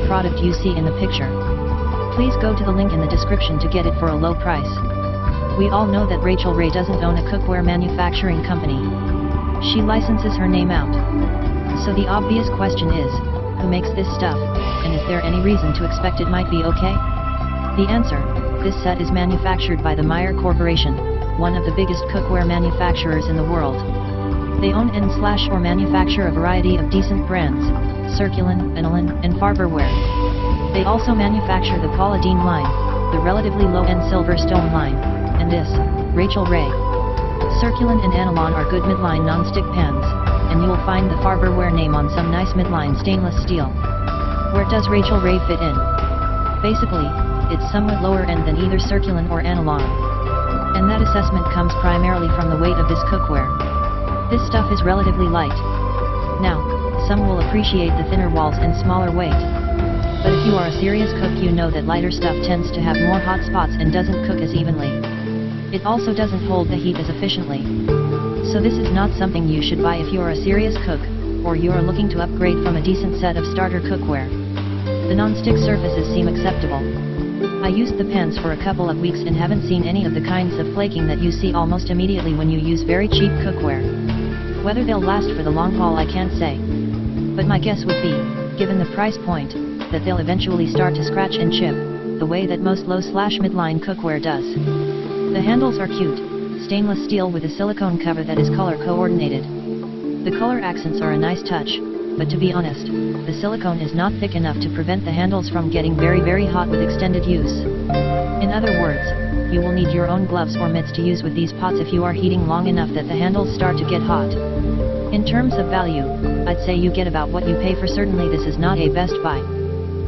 product you see in the picture. Please go to the link in the description to get it for a low price. We all know that Rachael Ray doesn't own a cookware manufacturing company. She licenses her name out. So the obvious question is, who makes this stuff, and is there any reason to expect it might be okay? The answer: this set is manufactured by the Meyer Corporation, one of the biggest cookware manufacturers in the world. They own and/or manufacture a variety of decent brands: Circulen, Aniline, and Farberware. They also manufacture the Paula Deen line, the relatively low-end Silverstone line, and this, Rachael Ray. Circulen and Anilon are good midline non-stick pans, and you'll find the Farberware name on some nice midline stainless steel. Where does Rachael Ray fit in? Basically, it's somewhat lower end than either Circulen or Anilon. And that assessment comes primarily from the weight of this cookware. This stuff is relatively light. Now, some will appreciate the thinner walls and smaller weight. But if you are a serious cook, you know that lighter stuff tends to have more hot spots and doesn't cook as evenly. It also doesn't hold the heat as efficiently. So this is not something you should buy if you are a serious cook, or you are looking to upgrade from a decent set of starter cookware. The non-stick surfaces seem acceptable. I used the pans for a couple of weeks and haven't seen any of the kinds of flaking that you see almost immediately when you use very cheap cookware. Whether they'll last for the long haul I can't say. But my guess would be, given the price point, that they'll eventually start to scratch and chip, the way that most low/midline cookware does. The handles are cute, stainless steel with a silicone cover that is color coordinated. The color accents are a nice touch, but to be honest, the silicone is not thick enough to prevent the handles from getting very hot with extended use. In other words, you will need your own gloves or mitts to use with these pots if you are heating long enough that the handles start to get hot. In terms of value, I'd say you get about what you pay for. Certainly this is not a best buy.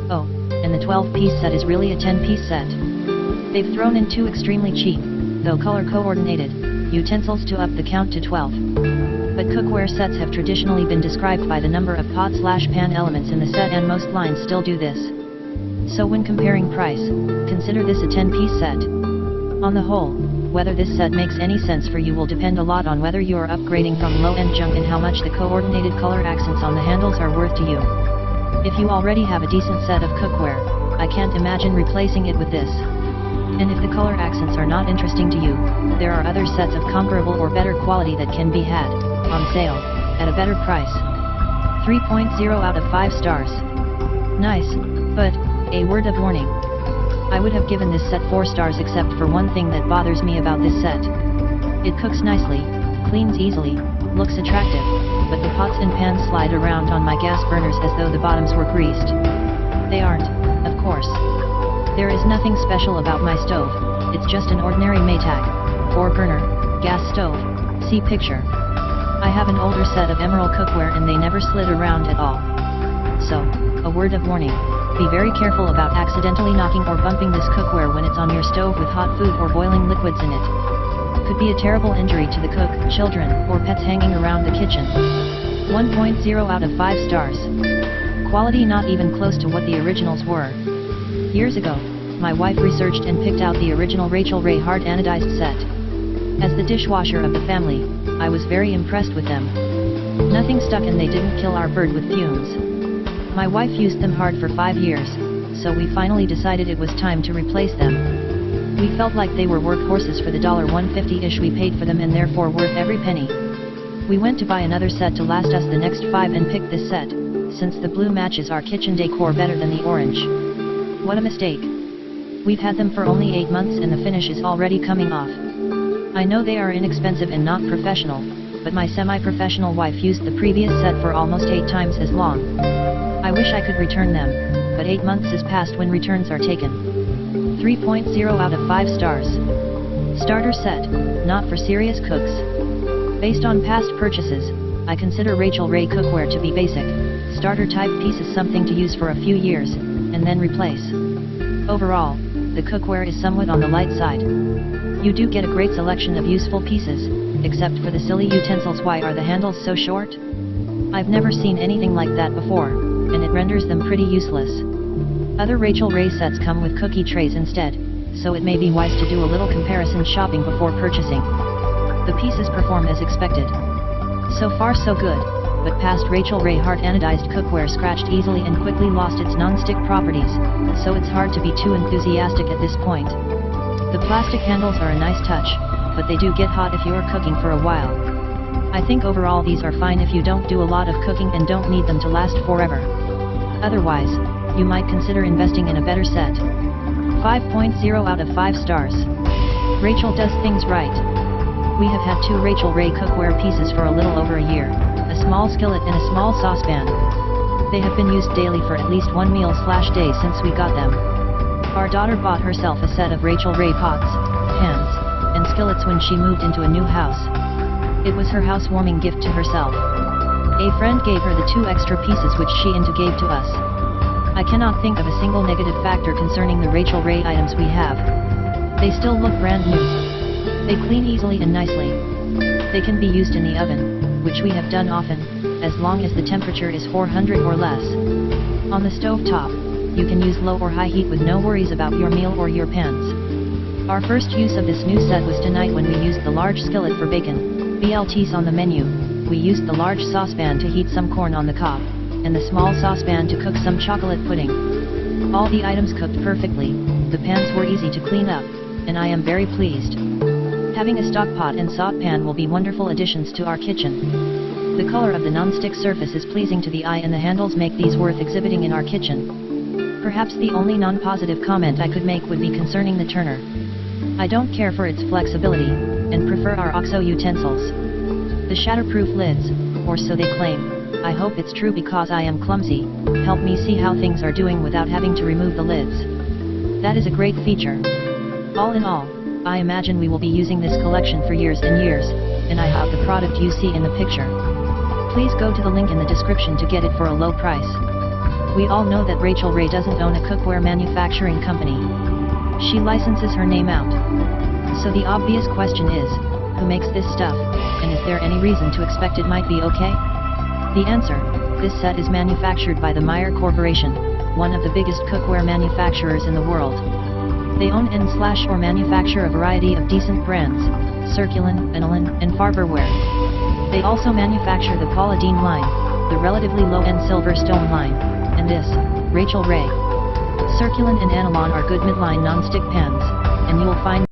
Oh, and the 12-piece set is really a 10-piece set. They've thrown in 2 extremely cheap, though color-coordinated, utensils to up the count to 12. But cookware sets have traditionally been described by the number of pot/pan elements in the set, and most lines still do this. So when comparing price, consider this a 10-piece set. On the whole, whether this set makes any sense for you will depend a lot on whether you are upgrading from low-end junk and how much the coordinated color accents on the handles are worth to you. If you already have a decent set of cookware, I can't imagine replacing it with this. And if the color accents are not interesting to you, there are other sets of comparable or better quality that can be had, on sale, at a better price. 3.0 out of 5 stars. Nice, but, a word of warning. I would have given this set 4 stars except for one thing that bothers me about this set. It cooks nicely, cleans easily, looks attractive, but the pots and pans slide around on my gas burners as though the bottoms were greased. They aren't, of course. There is nothing special about my stove, it's just an ordinary Maytag, 4-burner, gas stove, see picture. I have an older set of Emerald cookware and they never slid around at all. So, a word of warning, be very careful about accidentally knocking or bumping this cookware when it's on your stove with hot food or boiling liquids in it. Could be a terrible injury to the cook, children, or pets hanging around the kitchen. 1.0 out of 5 stars. Quality not even close to what the originals were. Years ago, my wife researched and picked out the original Rachael Ray hard anodized set. As the dishwasher of the family, I was very impressed with them. Nothing stuck and they didn't kill our bird with fumes. My wife used them hard for 5 years, so we finally decided it was time to replace them. We felt like they were workhorses for the $1.50-ish we paid for them and therefore worth every penny. We went to buy another set to last us the next 5 and picked this set, since the blue matches our kitchen decor better than the orange. What a mistake. We've had them for only 8 months and the finish is already coming off. I know they are inexpensive and not professional, but my semi-professional wife used the previous set for almost 8 times as long. I wish I could return them, but 8 months is past when returns are taken. 3.0 out of 5 stars. Starter set, not for serious cooks. Based on past purchases, I consider Rachael Ray cookware to be basic, starter type pieces, something to use for a few years, and then replace. Overall, the cookware is somewhat on the light side. You do get a great selection of useful pieces, except for the silly utensils. Why are the handles so short? I've never seen anything like that before, and it renders them pretty useless. Other Rachael Ray sets come with cookie trays instead, so it may be wise to do a little comparison shopping before purchasing. The pieces perform as expected. So far so good, but past Rachael Ray Hart anodized cookware scratched easily and quickly lost its non-stick properties, so it's hard to be too enthusiastic at this point. The plastic handles are a nice touch, but they do get hot if you are cooking for a while. I think overall these are fine if you don't do a lot of cooking and don't need them to last forever. Otherwise, you might consider investing in a better set. 5.0 out of 5 stars. Rachael does things right. We have had 2 Rachael Ray cookware pieces for a little over a year, a small skillet and a small saucepan. They have been used daily for at least one meal/day since we got them. Our daughter bought herself a set of Rachael Ray pots, pans, and skillets when she moved into a new house. It was her housewarming gift to herself. A friend gave her the 2 extra pieces which she gave to us. I cannot think of a single negative factor concerning the Rachael Ray items we have. They still look brand new. They clean easily and nicely. They can be used in the oven, which we have done often, as long as the temperature is 400 or less. On the stove top, you can use low or high heat with no worries about your meal or your pans. Our first use of this new set was tonight when we used the large skillet for bacon, BLTs on the menu. We used the large saucepan to heat some corn on the cob, and the small saucepan to cook some chocolate pudding. All the items cooked perfectly, the pans were easy to clean up, and I am very pleased. Having a stock pot and saucepan will be wonderful additions to our kitchen. The color of the non-stick surface is pleasing to the eye and the handles make these worth exhibiting in our kitchen. Perhaps the only non-positive comment I could make would be concerning the turner. I don't care for its flexibility, and prefer our OXO utensils. The shatterproof lids, or so they claim, I hope it's true because I am clumsy, help me see how things are doing without having to remove the lids. That is a great feature. All in all, I imagine we will be using this collection for years and years, and I have the product you see in the picture. Please go to the link in the description to get it for a low price. We all know that Rachael Ray doesn't own a cookware manufacturing company. She licenses her name out. So the obvious question is, who makes this stuff, and is there any reason to expect it might be okay? The answer, this set is manufactured by the Meyer Corporation, one of the biggest cookware manufacturers in the world. They own and/or manufacture a variety of decent brands, Circulen, Aniline, and Farberware. They also manufacture the Paula Deen line, the relatively low-end Silverstone line, and this, Rachael Ray. Circulen and Aniline are good midline non-stick pans, and you will find